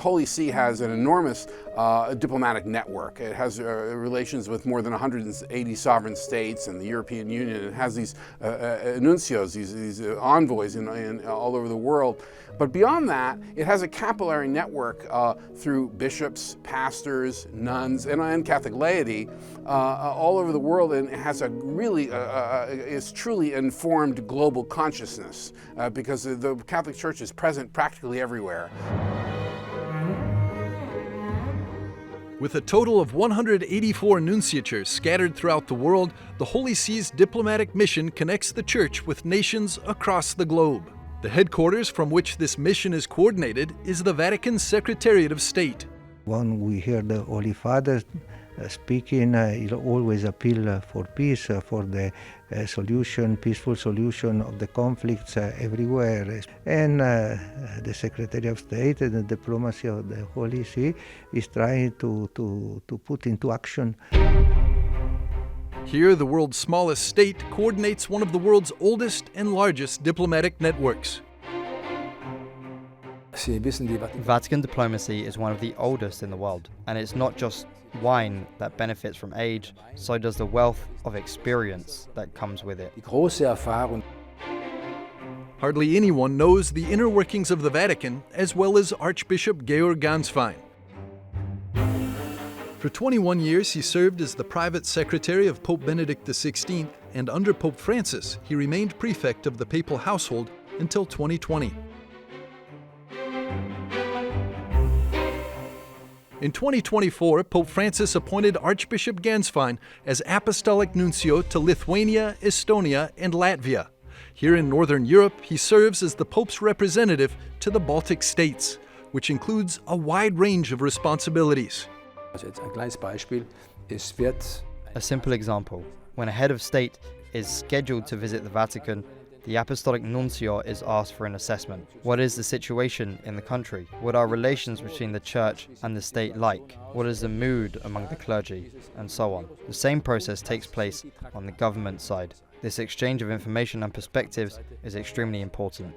Holy See has an enormous diplomatic network. It has relations with more than 180 sovereign states and the European Union. It has these nuncios, these envoys in all over the world. But beyond that, it has a capillary network through bishops, pastors, nuns, and Catholic laity all over the world, and it has a really is truly informed global consciousness because the Catholic Church is present practically everywhere. With a total of 184 nunciatures scattered throughout the world, the Holy See's diplomatic mission connects the Church with nations across the globe. The headquarters from which this mission is coordinated is the Vatican Secretariat of State. When we hear the Holy Father speaking, he always appeal for peace, for the peaceful solution of the conflicts everywhere. And the Secretary of State and the diplomacy of the Holy See is trying to put into action. Here, the world's smallest state coordinates one of the world's oldest and largest diplomatic networks. Vatican diplomacy is one of the oldest in the world, and it's not just wine that benefits from age, so does the wealth of experience that comes with it. Hardly anyone knows the inner workings of the Vatican as well as Archbishop Georg Ganswein. For 21 years, he served as the private secretary of Pope Benedict XVI, and under Pope Francis, he remained prefect of the papal household until 2020. In 2024, Pope Francis appointed Archbishop Ganswein as apostolic nuncio to Lithuania, Estonia, and Latvia. Here in Northern Europe, he serves as the Pope's representative to the Baltic states, which includes a wide range of responsibilities. A simple example, when a head of state is scheduled to visit the Vatican, the apostolic nuncio is asked for an assessment. What is the situation in the country? What are relations between the church and the state like? What is the mood among the clergy? And so on. The same process takes place on the government side. This exchange of information and perspectives is extremely important.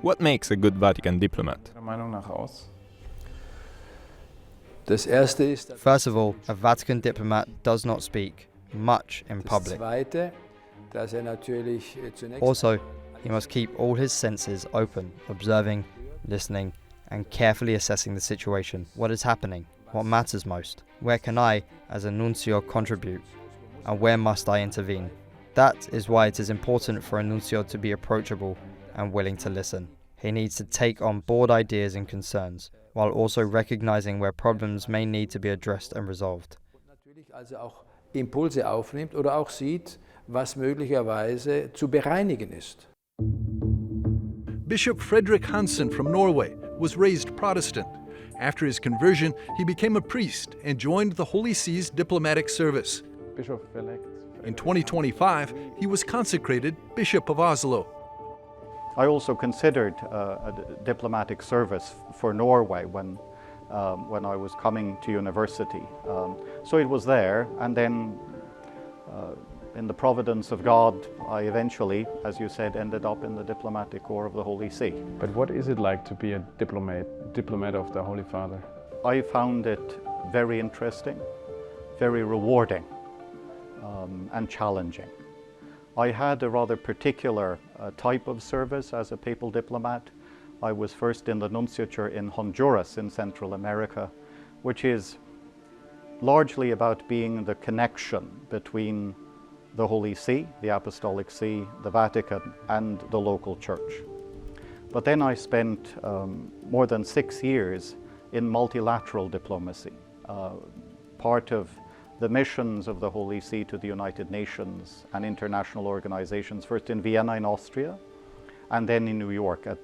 What makes a good Vatican diplomat? First of all, a Vatican diplomat does not speak much in public. Also, he must keep all his senses open, observing, listening, and carefully assessing the situation. What is happening? What matters most? Where can I, as a nuncio, contribute? And where must I intervene? That is why it is important for a nuncio to be approachable and willing to listen. He needs to take on board ideas and concerns, while also recognizing where problems may need to be addressed and resolved. Impulse aufnimmt oder auch sieht, was möglicherweise zu bereinigen ist. Bishop Frederick Hansen from Norway was raised Protestant. After his conversion, he became a priest and joined the Holy See's diplomatic service. In 2025, he was consecrated Bishop of Oslo. I also considered a diplomatic service for Norway when I was coming to university. So it was there, and then in the providence of God, I eventually, as you said, ended up in the diplomatic corps of the Holy See. But what is it like to be a diplomat of the Holy Father? I found it very interesting, very rewarding, and challenging. I had a rather particular type of service as a papal diplomat. I was first in the nunciature in Honduras in Central America, which is largely about being the connection between the Holy See, the Apostolic See, the Vatican, and the local church. But then I spent more than 6 years in multilateral diplomacy, part of the missions of the Holy See to the United Nations and international organizations, first in Vienna in Austria, and then in New York at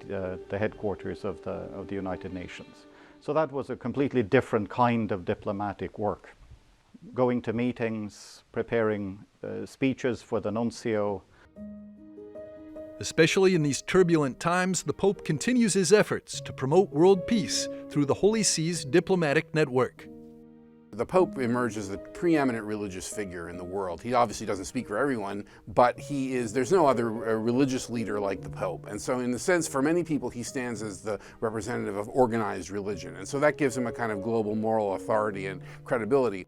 the headquarters of the United Nations. So that was a completely different kind of diplomatic work. Going to meetings, preparing speeches for the nuncio. Especially in these turbulent times, the Pope continues his efforts to promote world peace through the Holy See's diplomatic network. The Pope emerges as the preeminent religious figure in the world. He obviously doesn't speak for everyone, but there's no other religious leader like the Pope. And so in a sense, for many people, he stands as the representative of organized religion. And so that gives him a kind of global moral authority and credibility.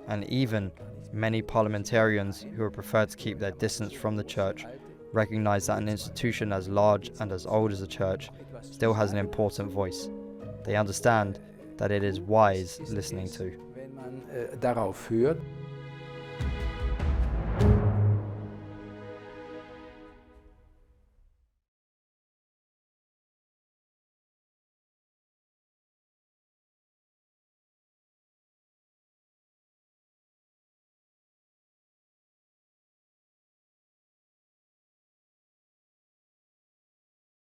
And even many parliamentarians who would prefer to keep their distance from the church recognize that an institution as large and as old as the church still has an important voice. They understand that it is wise listening to. Darauf hört.